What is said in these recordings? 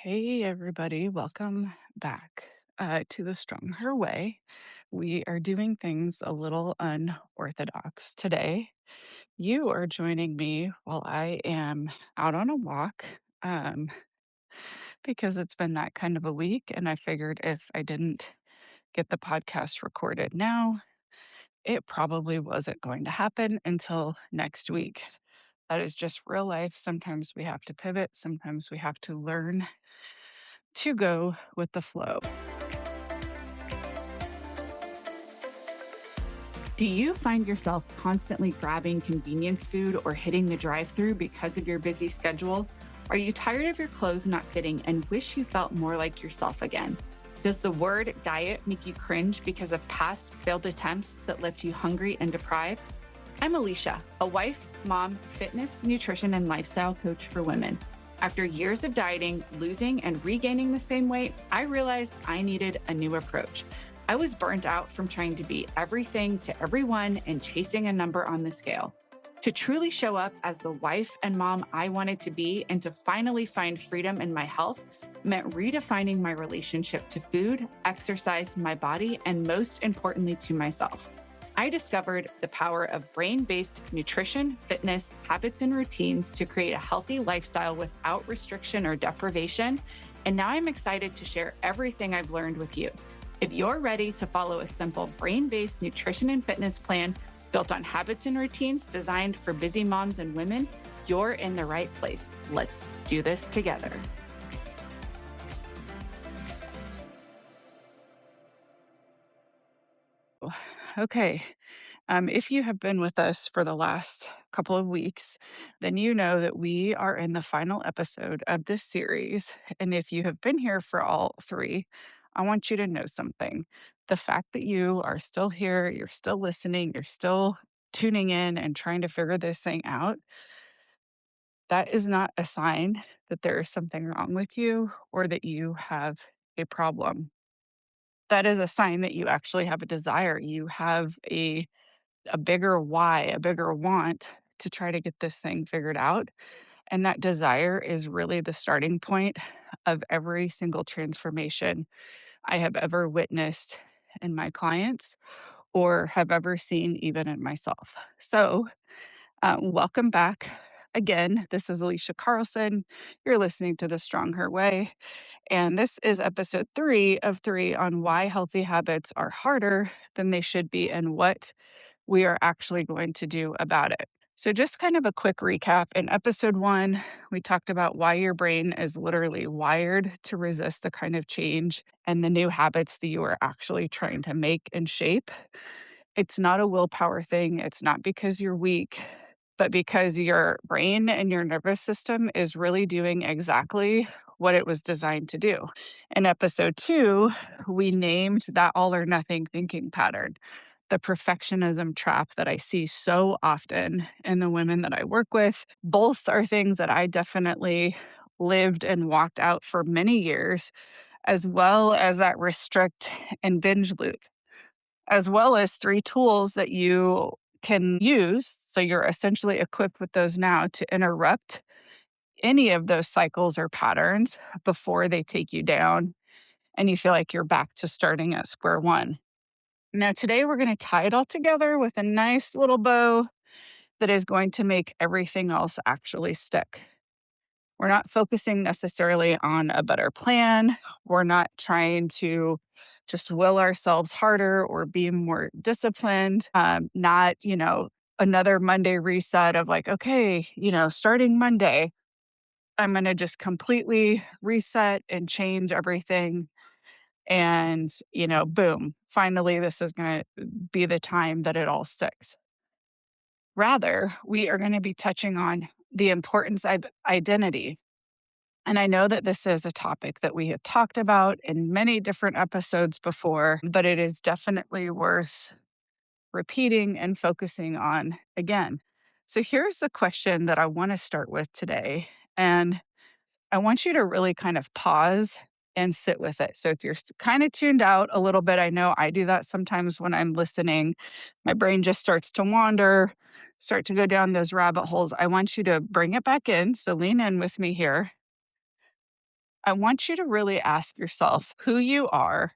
Hey, everybody, welcome back to the Strong Her Way. We are doing things a little unorthodox today. You are joining me while I am out on a walk um, because it's been that kind of a week. And I figured if I didn't get the podcast recorded now, it probably wasn't going to happen until next week. That is just real life. Sometimes we have to pivot, sometimes we have to learn to go with the flow. Do you find yourself constantly grabbing convenience food or hitting the drive through because of your busy schedule? Are you tired of your clothes not fitting and wish you felt more like yourself again? Does the word diet make you cringe because of past failed attempts that left you hungry and deprived? I'm Alisha, a wife, mom, fitness, nutrition, and lifestyle coach for women. After years of dieting, losing, and regaining the same weight, I realized I needed a new approach. I was burnt out from trying to be everything to everyone and chasing a number on the scale. To truly show up as the wife and mom I wanted to be and to finally find freedom in my health meant redefining my relationship to food, exercise, my body, and most importantly, to myself. I discovered the power of brain-based nutrition, fitness, habits, and routines to create a healthy lifestyle without restriction or deprivation. And now I'm excited to share everything I've learned with you. If you're ready to follow a simple brain-based nutrition and fitness plan built on habits and routines designed for busy moms and women, you're in the right place. Let's do this together. Okay. If you have been with us for the last couple of weeks, then you know that we are in the final episode of this series. And if you have been here for all three, I want you to know something. The fact that you are still here, you're still listening, you're still tuning in and trying to figure this thing out, that is not a sign that there is something wrong with you or that you have a problem. That is a sign that you actually have a desire. You have a bigger why, a bigger want to try to get this thing figured out. And that desire is really the starting point of every single transformation I have ever witnessed in my clients or have ever seen even in myself. So, welcome back. Again, this is Alisha Carlson. You're listening to The Strong Her Way. And this is episode 3 of 3 on why healthy habits are harder than they should be and what we are actually going to do about it. So, just kind of a quick recap. In episode 1, we talked about why your brain is literally wired to resist the kind of change and the new habits that you are actually trying to make and shape. It's not a willpower thing, it's not because you're weak, but because your brain and your nervous system is really doing exactly what it was designed to do. In episode 2, we named that all or nothing thinking pattern, the perfectionism trap that I see so often in the women that I work with. Both are things that I definitely lived and walked out for many years, as well as that restrict and binge loop, as well as 3 tools that you can use. So you're essentially equipped with those now to interrupt any of those cycles or patterns before they take you down and you feel like you're back to starting at square one. Now, today we're going to tie it all together with a nice little bow that is going to make everything else actually stick. We're not focusing necessarily on a better plan. We're not trying to just will ourselves harder or be more disciplined. Not, another Monday reset of like, okay, starting Monday, I'm going to just completely reset and change everything. And, boom, finally, this is going to be the time that it all sticks. Rather, we are going to be touching on the importance of identity. And I know that this is a topic that we have talked about in many different episodes before, but it is definitely worth repeating and focusing on again. So here's the question that I want to start with today. And I want you to really kind of pause and sit with it. So if you're kind of tuned out a little bit, I know I do that sometimes when I'm listening. My brain just starts to wander, start to go down those rabbit holes. I want you to bring it back in. So lean in with me here I want you to really ask yourself who you are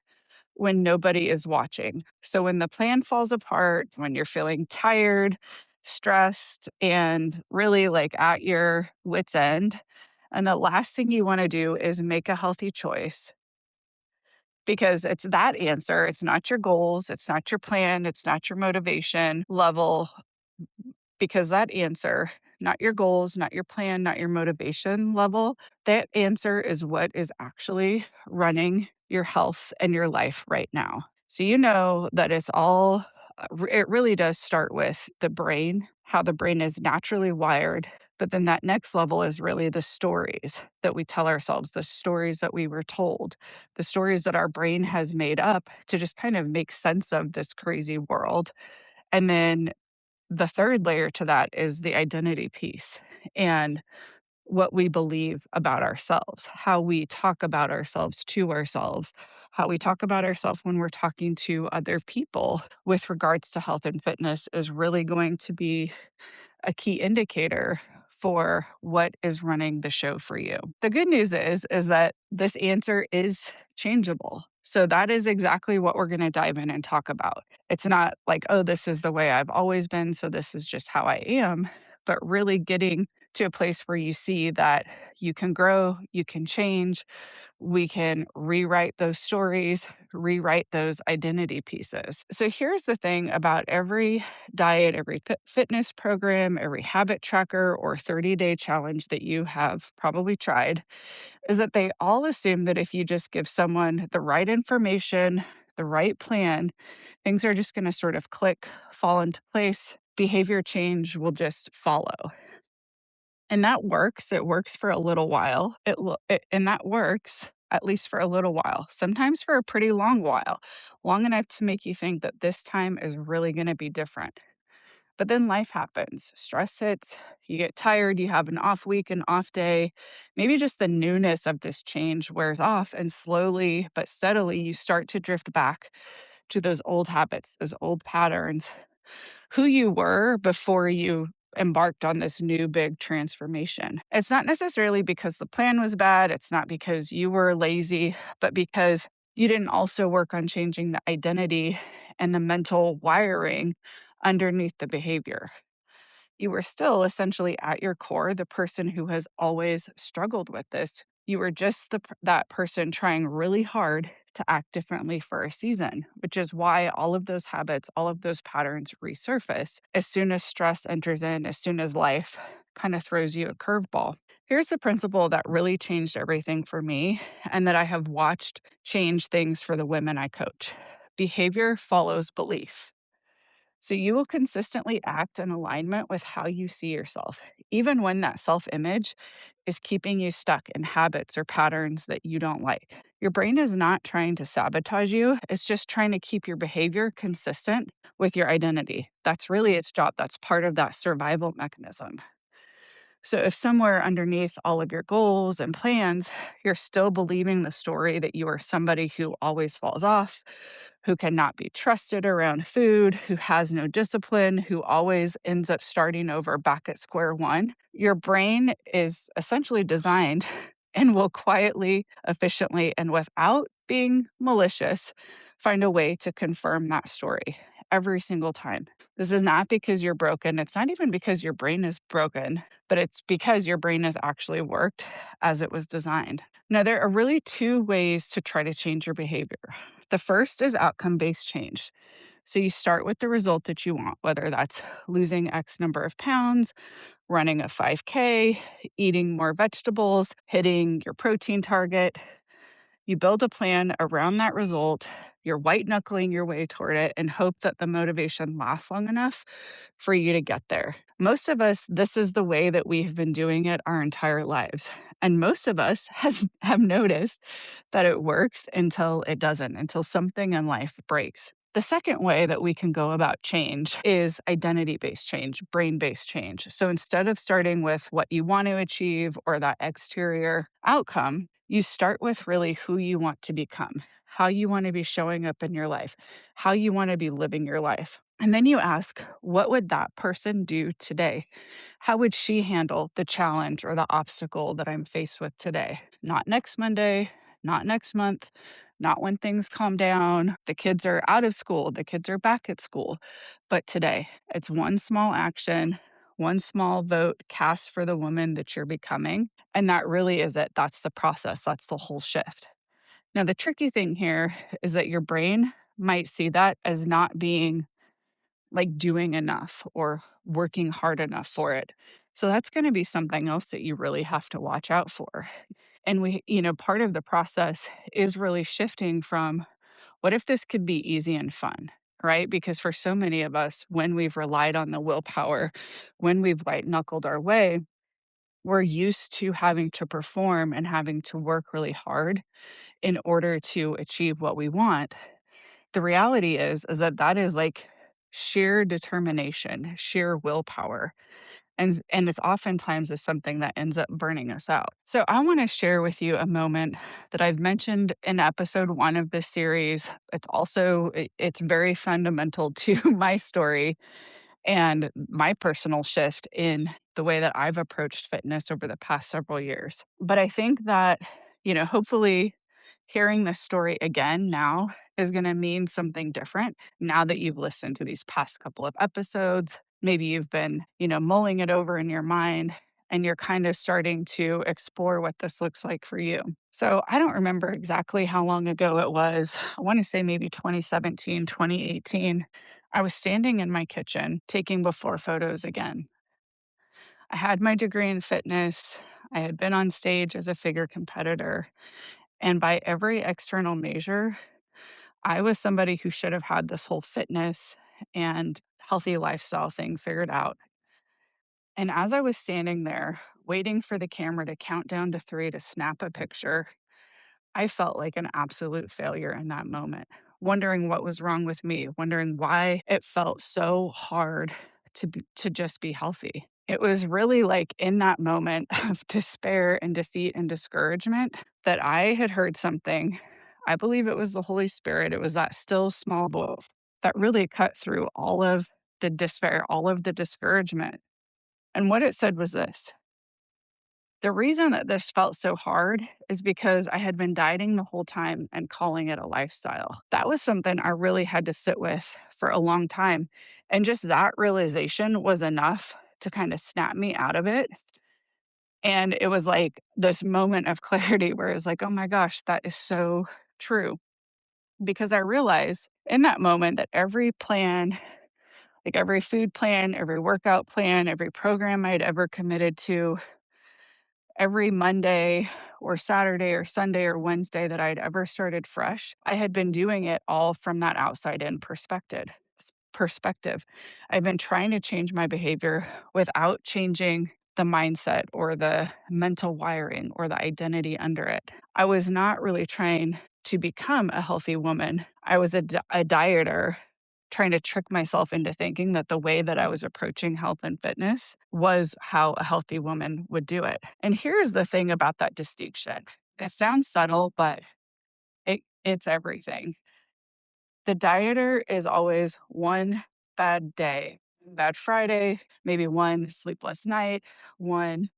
when nobody is watching. So when the plan falls apart, when you're feeling tired, stressed, and really like at your wits' end, and the last thing you want to do is make a healthy choice because it's that answer. It's not your goals, it's not your plan, it's not your motivation level, because that answer, not your goals, not your plan, not your motivation level, that answer is what is actually running your health and your life right now. So you know that it's all, it really does start with the brain, how the brain is naturally wired. But then that next level is really the stories that we tell ourselves, the stories that we were told, the stories that our brain has made up to just kind of make sense of this crazy world. And then the third layer to that is the identity piece and what we believe about ourselves, how we talk about ourselves to ourselves, how we talk about ourselves when we're talking to other people with regards to health and fitness is really going to be a key indicator for what is running the show for you. The good news is that this answer is changeable. So that is exactly what we're going to dive in and talk about. It's not like, oh, this is the way I've always been, so this is just how I am, but really getting to a place where you see that you can grow, you can change, we can rewrite those stories, rewrite those identity pieces. So here's the thing about every diet, every fitness program, every habit tracker or 30-day challenge that you have probably tried is that they all assume that if you just give someone the right information, the right plan, things are just going to sort of click, fall into place. Behavior change will just follow. And that works. It works for a little while. And that works at least for a little while, sometimes for a pretty long while, long enough to make you think that this time is really going to be different. But then life happens, stress hits, you get tired, you have an off week, an off day. Maybe just the newness of this change wears off, and slowly but steadily, you start to drift back to those old habits, those old patterns, who you were before you embarked on this new big transformation. It's not necessarily because the plan was bad, it's not because you were lazy, but because you didn't also work on changing the identity and the mental wiring underneath the behavior. You were still essentially at your core the person who has always struggled with this. You were just that person trying really hard to act differently for a season, which is why all of those habits, all of those patterns resurface as soon as stress enters in, as soon as life kind of throws you a curveball. Here's the principle that really changed everything for me and that I have watched change things for the women I coach. Behavior follows belief. So you will consistently act in alignment with how you see yourself, even when that self image is keeping you stuck in habits or patterns that you don't like. Your brain is not trying to sabotage you, it's just trying to keep your behavior consistent with your identity. That's really its job. That's part of that survival mechanism. So, if somewhere underneath all of your goals and plans, you're still believing the story that you are somebody who always falls off, who cannot be trusted around food, who has no discipline, who always ends up starting over back at square one, your brain is essentially designed and will quietly, efficiently, and without being malicious, find a way to confirm that story every single time. This is not because you're broken. It's not even because your brain is broken, but it's because your brain has actually worked as it was designed. Now, there are really two ways to try to change your behavior. The first is outcome based change. So you start with the result that you want, whether that's losing X number of pounds, running a 5K, eating more vegetables, hitting your protein target. You build a plan around that result. You're white knuckling your way toward it and hope that the motivation lasts long enough for you to get there. Most of us, this is the way that we have been doing it our entire lives. And most of us have noticed that it works until it doesn't, until something in life breaks. The second way that we can go about change is identity based change, brain based change. So instead of starting with what you want to achieve or that exterior outcome, you start with really who you want to become. how you want to be showing up in your life, how you want to be living your life. And then you ask, what would that person do today? How would she handle the challenge or the obstacle that I'm faced with today? Not next Monday, not next month, not when things calm down, the kids are out of school, the kids are back at school, but today. It's one small action, one small vote cast for the woman that you're becoming. And that really is it. That's the process. That's the whole shift. Now, the tricky thing here is that your brain might see that as not being like doing enough or working hard enough for it. So that's going to be something else that you really have to watch out for. And part of the process is really shifting from what if this could be easy and fun, right? Because for so many of us, when we've relied on the willpower, when we've white knuckled our way, we're used to having to perform and having to work really hard in order to achieve what we want. The reality is that that is like sheer determination, sheer willpower. And it's oftentimes is something that ends up burning us out. So I want to share with you a moment that I've mentioned in episode 1 of this series. It's very fundamental to my story and my personal shift in the way that I've approached fitness over the past several years. But I think that, hopefully hearing this story again now is going to mean something different now that you've listened to these past couple of episodes. Maybe you've been, mulling it over in your mind and you're kind of starting to explore what this looks like for you. So I don't remember exactly how long ago it was. I want to say maybe 2017, 2018. I was standing in my kitchen taking before photos again. I had my degree in fitness. I had been on stage as a figure competitor. And by every external measure, I was somebody who should have had this whole fitness and healthy lifestyle thing figured out. And as I was standing there waiting for the camera to count down to 3 to snap a picture, I felt like an absolute failure in that moment, wondering what was wrong with me, wondering why it felt so hard to just be healthy. It was really like in that moment of despair and defeat and discouragement that I had heard something. I believe it was the Holy Spirit. It was that still small voice that really cut through all of the despair, all of the discouragement. And what it said was this: the reason that this felt so hard is because I had been dieting the whole time and calling it a lifestyle. That was something I really had to sit with for a long time. And just that realization was enough to kind of snap me out of it. And it was like this moment of clarity where it's like, oh my gosh, that is so true. Because I realized in that moment that every plan, like every food plan, every workout plan, every program I'd ever committed to, every Monday or Saturday or Sunday or Wednesday that I'd ever started fresh, I had been doing it all from that outside in perspective. I've been trying to change my behavior without changing the mindset or the mental wiring or the identity under it. I was not really trying to become a healthy woman. I was a dieter trying to trick myself into thinking that the way that I was approaching health and fitness was how a healthy woman would do it. And here's the thing about that distinction. It sounds subtle, but it's everything. The dieter is always one bad day, bad Friday, maybe one sleepless night, one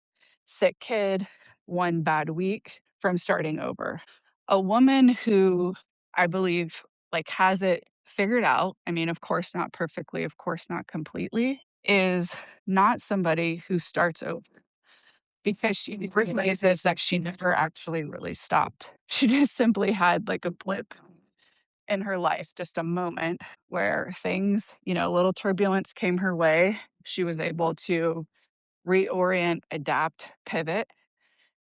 sick kid, one bad week from starting over. A woman who I believe like has it figured out, I mean, of course not perfectly, of course not completely, is not somebody who starts over because she realizes that she never actually really stopped. She just simply had like a blip in her life, just a moment where things, a little turbulence came her way. She was able to reorient, adapt, pivot,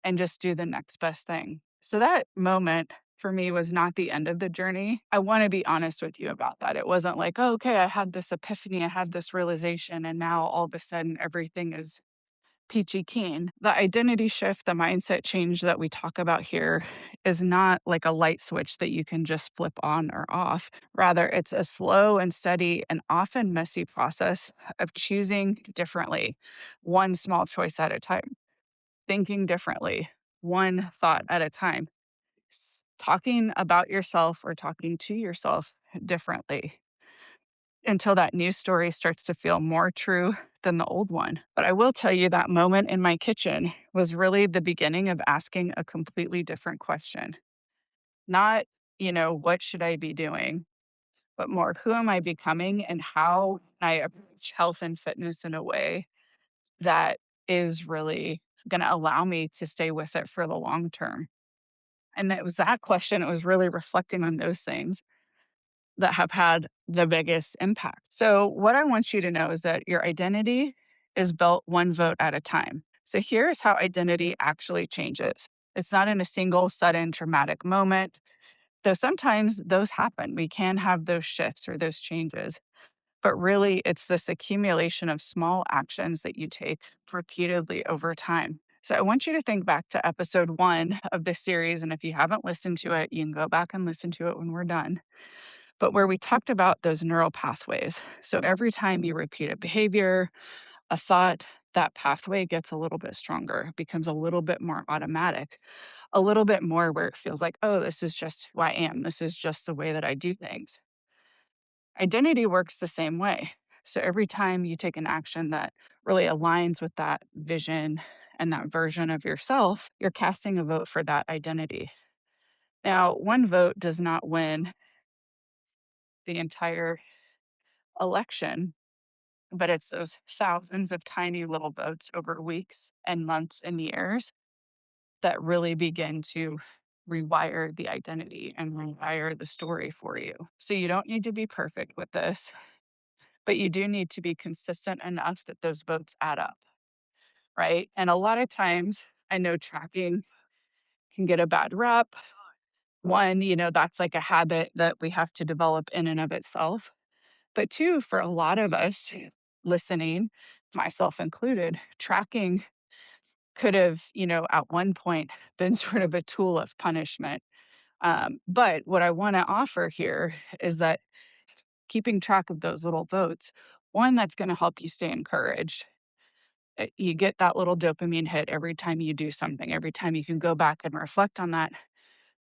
and just do the next best thing. So that moment for me was not the end of the journey. I want to be honest with you about that. It wasn't like, oh, okay, I had this epiphany, I had this realization, and now all of a sudden everything is peachy keen. The identity shift, the mindset change that we talk about here is not like a light switch that you can just flip on or off. Rather, it's a slow and steady and often messy process of choosing differently, one small choice at a time, thinking differently, one thought at a time, talking about yourself or talking to yourself differently until that new story starts to feel more true than the old one. But I will tell you that moment in my kitchen was really the beginning of asking a completely different question. Not, what should I be doing, but more, who am I becoming and how can I approach health and fitness in a way that is really going to allow me to stay with it for the long term. And it was that question, it was really reflecting on those things that have had the biggest impact. So, what I want you to know is that your identity is built one vote at a time. So, here's how identity actually changes it's not in a single, sudden, traumatic moment, though sometimes those happen. We can have those shifts or those changes. But really, it's this accumulation of small actions that you take repeatedly over time. So I want you to think back to episode 1 of this series, and if you haven't listened to it, you can go back and listen to it when we're done. But where we talked about those neural pathways. So every time you repeat a behavior, a thought, that pathway gets a little bit stronger, becomes a little bit more automatic, a little bit more where it feels like, "Oh, this is just who I am. This is just the way that I do things." Identity works the same way. So every time you take an action that really aligns with that vision and that version of yourself, you're casting a vote for that identity. Now, one vote does not win the entire election, but it's those thousands of tiny little votes over weeks and months and years that really begin to rewire the identity and rewire the story for you. So you don't need to be perfect with this. But you do need to be consistent enough that those votes add up, right? And a lot of times, I know tracking can get a bad rep. One, that's like a habit that we have to develop in and of itself. But two, for a lot of us listening, myself included, tracking could have, at one point been sort of a tool of punishment. But what I want to offer here is that keeping track of those little votes, one, that's going to help you stay encouraged. You get that little dopamine hit every time you do something, every time you can go back and reflect on that.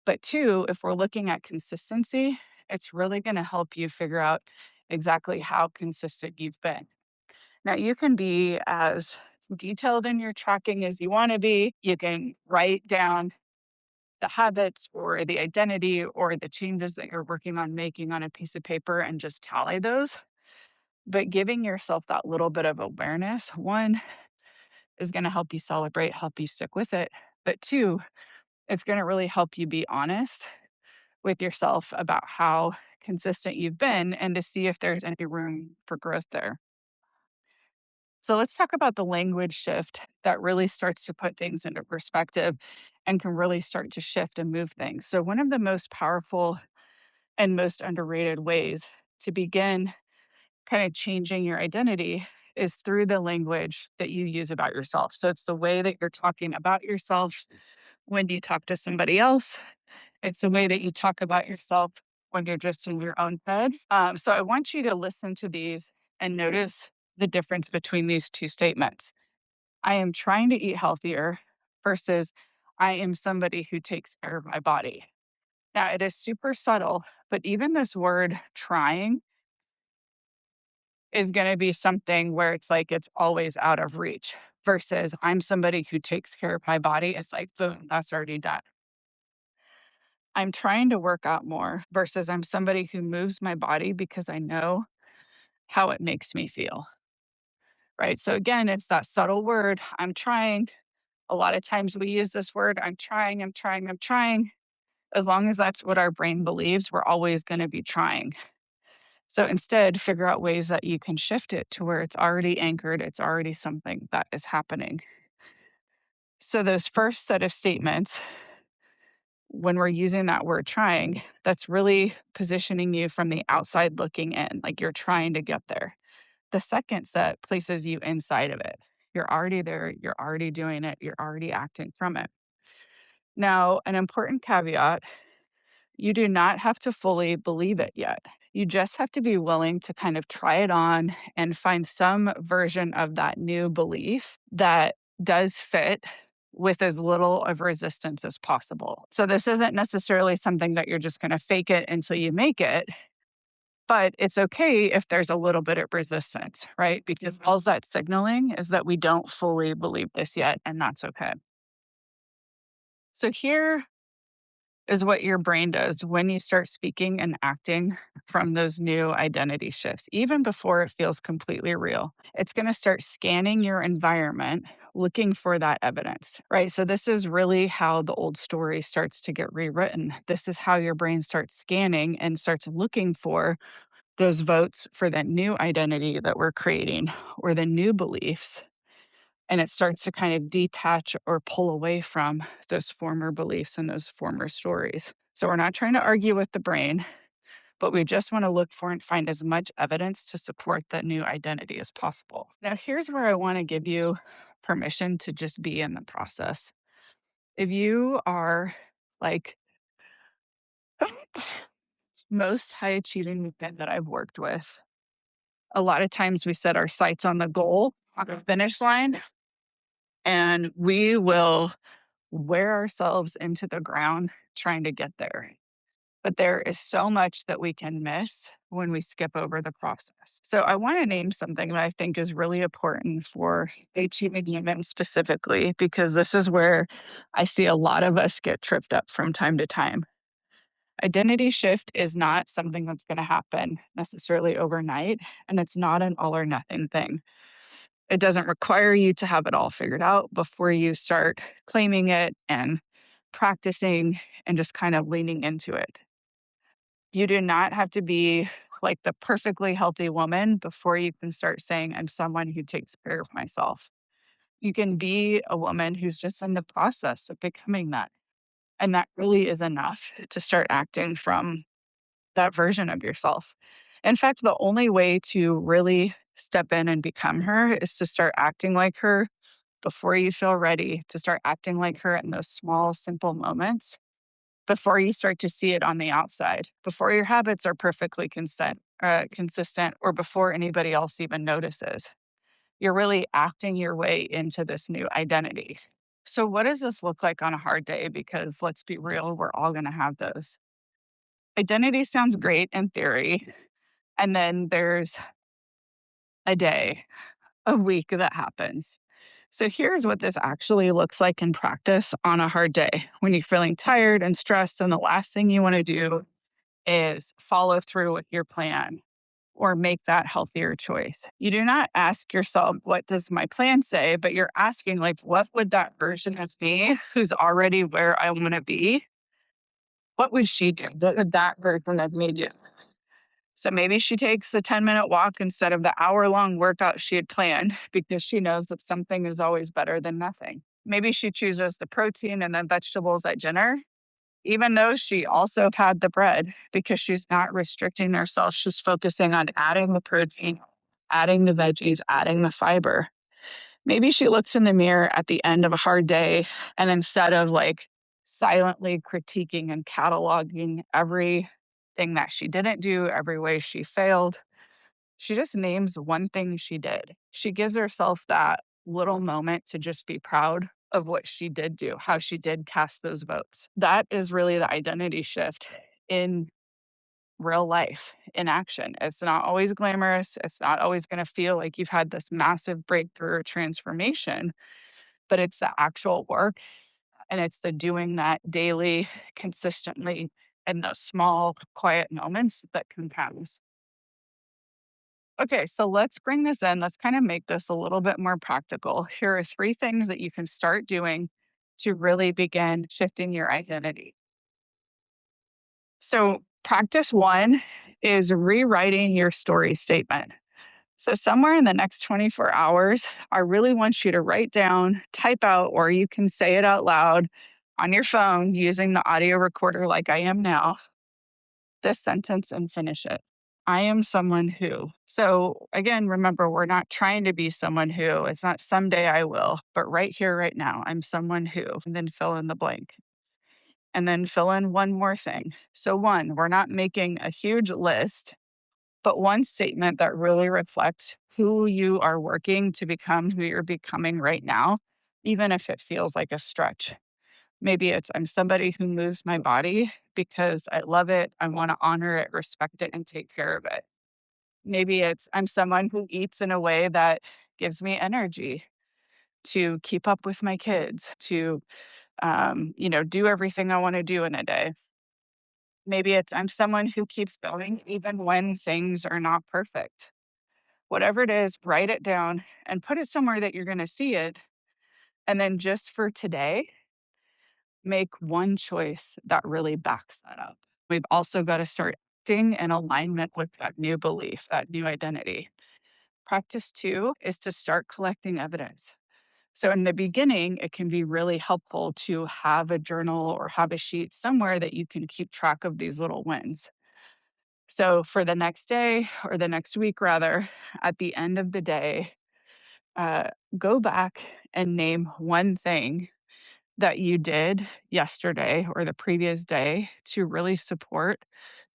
But two, if we're looking at consistency, it's really going to help you figure out exactly how consistent you've been. Now, you can be as detailed in your tracking as you want to be. You can write down the habits or the identity or the changes that you're working on making on a piece of paper and just tally those. But giving yourself that little bit of awareness, one, is gonna help you celebrate, help you stick with it. But two, it's gonna really help you be honest with yourself about how consistent you've been and to see if there's any room for growth there. So let's talk about the language shift that really starts to put things into perspective and can really start to shift and move things. So, one of the most powerful and most underrated ways to begin kind of changing your identity is through the language that you use about yourself. So it's the way that you're talking about yourself when you talk to somebody else. It's the way that you talk about yourself when you're just in your own head. So I want you to listen to these and notice the difference between these two statements. I am trying to eat healthier versus I am somebody who takes care of my body. Now, it is super subtle, but even this word trying is gonna be something where it's like it's always out of reach versus I'm somebody who takes care of my body. It's like, boom, that's already done. I'm trying to work out more versus I'm somebody who moves my body because I know how it makes me feel, right? So again, it's that subtle word, I'm trying. A lot of times we use this word, I'm trying, I'm trying, I'm trying. As long as that's what our brain believes, we're always going to be trying. So instead, figure out ways that you can shift it to where it's already anchored, it's already something that is happening. So, those first set of statements, when we're using that word trying, that's really positioning you from the outside looking in, like you're trying to get there. The second set places you inside of it. You're already there, you're already doing it, you're already acting from it. Now, an important caveat, you do not have to fully believe it yet. You just have to be willing to kind of try it on and find some version of that new belief that does fit with as little of resistance as possible. So, this isn't necessarily something that you're just going to fake it until you make it, but it's okay if there's a little bit of resistance, right? Because all that's signaling is that we don't fully believe this yet, and that's okay. So, here is what your brain does when you start speaking and acting from those new identity shifts, even before it feels completely real. It's going to start scanning your environment, looking for that evidence, right? So, this is really how the old story starts to get rewritten. This is how your brain starts scanning and starts looking for those votes for that new identity that we're creating or the new beliefs, and it starts to kind of detach or pull away from those former beliefs and those former stories. So we're not trying to argue with the brain, but we just want to look for and find as much evidence to support that new identity as possible. Now, here's where I want to give you permission to just be in the process. If you are like most high achieving men that I've worked with, a lot of times we set our sights on the goal, on the finish line, and we will wear ourselves into the ground trying to get there. But there is so much that we can miss when we skip over the process. So I want to name something that I think is really important for achieving women specifically, because this is where I see a lot of us get tripped up from time to time. Identity shift is not something that's going to happen necessarily overnight, and it's not an all or nothing thing. It doesn't require you to have it all figured out before you start claiming it and practicing and just kind of leaning into it. You do not have to be like the perfectly healthy woman before you can start saying, I'm someone who takes care of myself. You can be a woman who's just in the process of becoming that. And that really is enough to start acting from that version of yourself. In fact, the only way to really step in and become her is to start acting like her before you feel ready, to start acting like her in those small, simple moments before you start to see it on the outside, before your habits are perfectly consistent, or before anybody else even notices. You're really acting your way into this new identity. So, what does this look like on a hard day? Because let's be real, we're all going to have those. Identity sounds great in theory. And then there's a day, a week that happens. So here's what this actually looks like in practice on a hard day when you're feeling tired and stressed, and the last thing you want to do is follow through with your plan or make that healthier choice. You do not ask yourself, what does my plan say? But you're asking, like, what would that version of me who's already where I want to be? What would she do? What would that version of me do? So maybe she takes a 10-minute walk instead of the hour-long workout she had planned because she knows that something is always better than nothing. Maybe she chooses the protein and the vegetables at dinner, even though she also had the bread, because she's not restricting herself. She's focusing on adding the protein, adding the veggies, adding the fiber. Maybe she looks in the mirror at the end of a hard day, and instead of like silently critiquing and cataloging everything that she didn't do, every way she failed, she just names one thing she did. She gives herself that little moment to just be proud of what she did do, how she did cast those votes. That is really the identity shift in real life, in action. It's not always glamorous. It's not always going to feel like you've had this massive breakthrough or transformation, but it's the actual work, and it's the doing that daily, consistently, in those small, quiet moments that compounds. Okay, so let's bring this in. Let's kind of make this a little bit more practical. Here are three things that you can start doing to really begin shifting your identity. So, practice one is rewriting your story statement. So, somewhere in the next 24 hours, I really want you to write down, type out, or you can say it out loud on your phone using the audio recorder like I am now, this sentence and finish it. I am someone who. So, again, remember, we're not trying to be someone who. It's not someday I will, but right here, right now, I'm someone who, and then fill in the blank. And then fill in one more thing. So, one, we're not making a huge list, but one statement that really reflects who you are working to become, who you're becoming right now. even if it feels like a stretch. Maybe it's I'm somebody who moves my body because I love it, I wanna honor it, respect it, and take care of it. Maybe it's I'm someone who eats in a way that gives me energy to keep up with my kids, to, do everything I wanna do in a day. Maybe it's I'm someone who keeps going even when things are not perfect. Whatever it is, write it down and put it somewhere that you're gonna see it, and then just for today, make one choice that really backs that up. We've also got to start acting in alignment with that new belief, that new identity. Practice two is to start collecting evidence. So, in the beginning, it can be really helpful to have a journal or have a sheet somewhere that you can keep track of these little wins. So, for the next day or the next week, rather, at the end of the day, uh, go back and name one thing that you did yesterday or the previous day to really support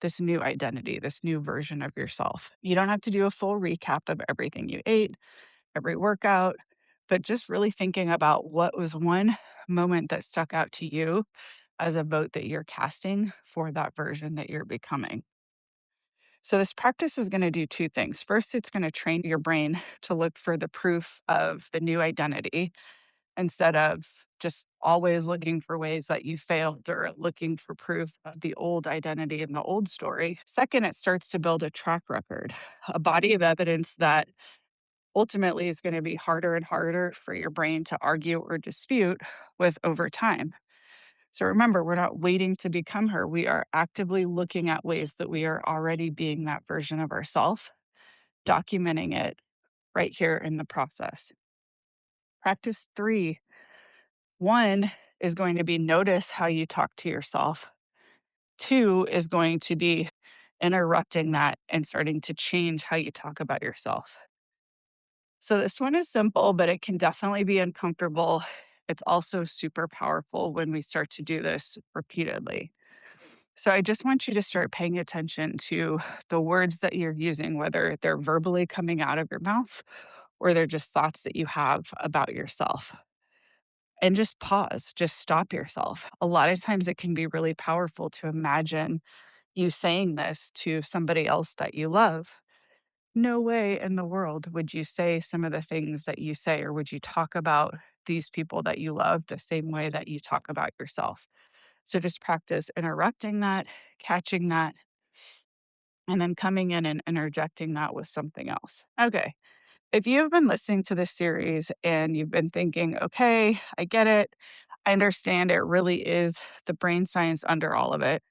this new identity, this new version of yourself. You don't have to do a full recap of everything you ate, every workout, but just really thinking about what was one moment that stuck out to you as a vote that you're casting for that version that you're becoming. So, this practice is going to do two things. First, it's going to train your brain to look for the proof of the new identity instead of just always looking for ways that you failed or looking for proof of the old identity and the old story. Second, it starts to build a track record, a body of evidence that ultimately is going to be harder and harder for your brain to argue or dispute with over time. So remember, we're not waiting to become her. We are actively looking at ways that we are already being that version of ourselves, documenting it right here in the process. Practice three. One is going to be notice how you talk to yourself. Two is going to be interrupting that and starting to change how you talk about yourself. So this one is simple, but it can definitely be uncomfortable. It's also super powerful when we start to do this repeatedly. So I just want you to start paying attention to the words that you're using, whether they're verbally coming out of your mouth or they're just thoughts that you have about yourself. And just pause, just stop yourself. A lot of times it can be really powerful to imagine you saying this to somebody else that you love. No way in the world would you say some of the things that you say, or would you talk about these people that you love the same way that you talk about yourself. So just practice interrupting that, catching that, and then coming in and interjecting that with something else. Okay. If you've been listening to this series and you've been thinking, okay, I get it. I understand it really is the brain science under all of it.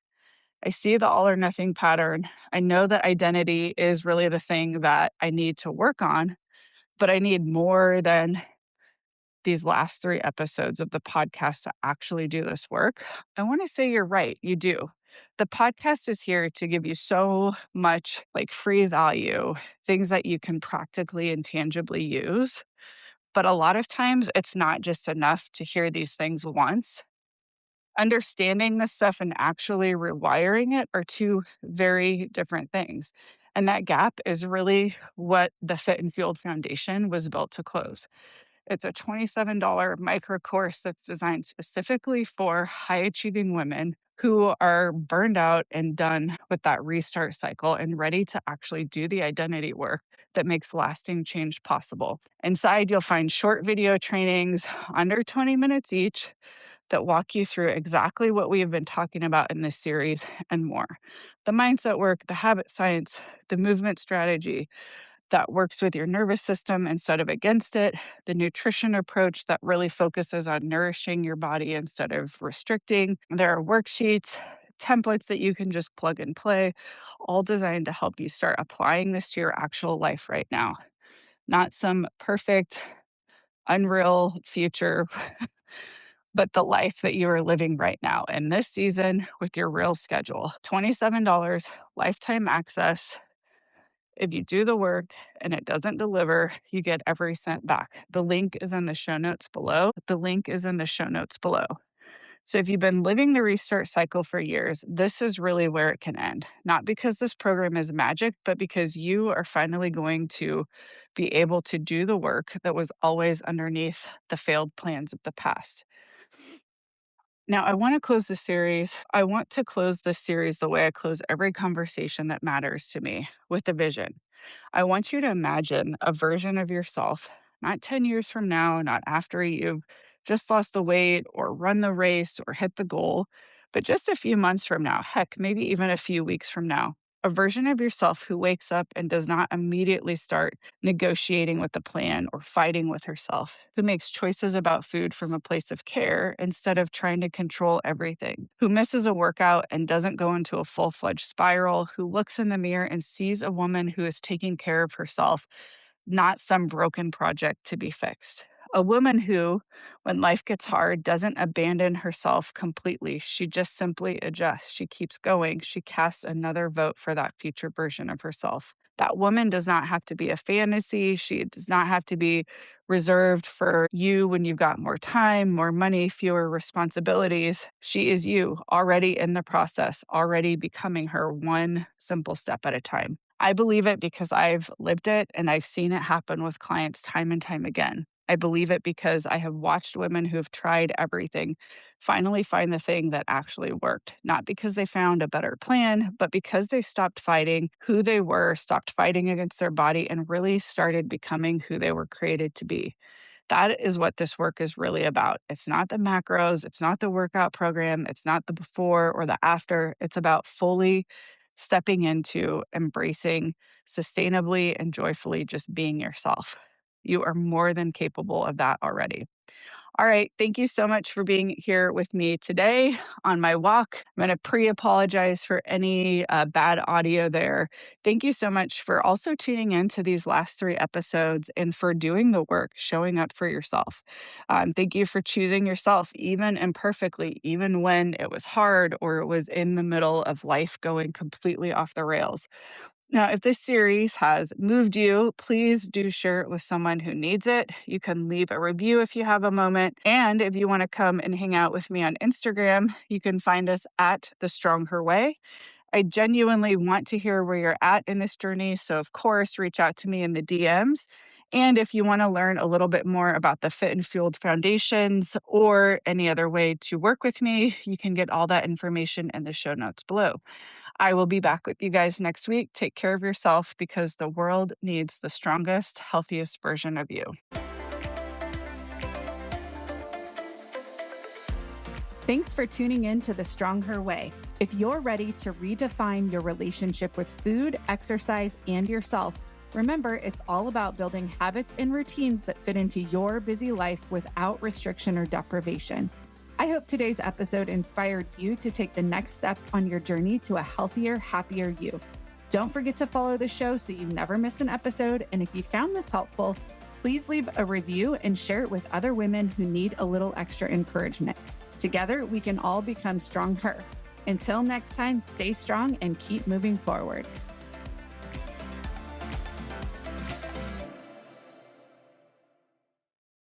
I see the all or nothing pattern. I know that identity is really the thing that I need to work on, but I need more than these last three episodes of the podcast to actually do this work. I want to say you're right. You do. The podcast is here to give you so much like free value, things that you can practically and tangibly use. But a lot of times it's not just enough to hear these things once. Understanding this stuff and actually rewiring it are two very different things. And that gap is really what the Fit and Fueled Foundation was built to close. It's a $27 micro course that's designed specifically for high achieving women who are burned out and done with that restart cycle and ready to actually do the identity work that makes lasting change possible. Inside, you'll find short video trainings under 20 minutes each that walk you through exactly what we have been talking about in this series and more. The mindset work, the habit science, the movement strategy, that works with your nervous system instead of against it, the nutrition approach that really focuses on nourishing your body instead of restricting. There are worksheets, templates that you can just plug and play, all designed to help you start applying this to your actual life right now. Not some perfect, unreal future, but the life that you are living right now in this season with your real schedule. $27, lifetime access. If you do the work and it doesn't deliver, you get every cent back. The link is in the show notes below. The link is in the show notes below. So, if you've been living the restart cycle for years, this is really where it can end. Not because this program is magic, but because you are finally going to be able to do the work that was always underneath the failed plans of the past. Now, I want to close the series. I want to close this series the way I close every conversation that matters to me, with a vision. I want you to imagine a version of yourself, not 10 years from now, not after you've just lost the weight or run the race or hit the goal, but just a few months from now, heck, maybe even a few weeks from now. A version of yourself who wakes up and does not immediately start negotiating with the plan or fighting with herself, who makes choices about food from a place of care instead of trying to control everything, who misses a workout and doesn't go into a full fledged spiral, who looks in the mirror and sees a woman who is taking care of herself, not some broken project to be fixed. A woman who, when life gets hard, doesn't abandon herself completely. She just simply adjusts. She keeps going. She casts another vote for that future version of herself. That woman does not have to be a fantasy. She does not have to be reserved for you when you've got more time, more money, fewer responsibilities. She is you, already in the process, already becoming her, one simple step at a time. I believe it because I've lived it and I've seen it happen with clients time and time again. I believe it because I have watched women who have tried everything finally find the thing that actually worked, not because they found a better plan, but because they stopped fighting who they were, stopped fighting against their body, and really started becoming who they were created to be. That is what this work is really about. It's not the macros, it's not the workout program, it's not the before or the after. It's about fully stepping into embracing sustainably and joyfully just being yourself. You are more than capable of that already. All right. Thank you so much for being here with me today on my walk. I'm going to pre apologize for any bad audio there. Thank you so much for also tuning in to these last three episodes and for doing the work, showing up for yourself. Thank you for choosing yourself, even imperfectly, even when it was hard or it was in the middle of life going completely off the rails. Now, if this series has moved you, please do share it with someone who needs it. You can leave a review if you have a moment. And if you want to come and hang out with me on Instagram, you can find us at The Strong Her Way. I genuinely want to hear where you're at in this journey. So, of course, reach out to me in the DMs. And if you want to learn a little bit more about the Fit and Fueled Foundations or any other way to work with me, you can get all that information in the show notes below. I will be back with you guys next week. Take care of yourself because the world needs the strongest, healthiest version of you. Thanks for tuning in to The Strong Her Way. If you're ready to redefine your relationship with food, exercise, and yourself, remember it's all about building habits and routines that fit into your busy life without restriction or deprivation. I hope today's episode inspired you to take the next step on your journey to a healthier, happier you. Don't forget to follow the show so you never miss an episode. And if you found this helpful, please leave a review and share it with other women who need a little extra encouragement. Together, we can all become stronger. Until next time, stay strong and keep moving forward.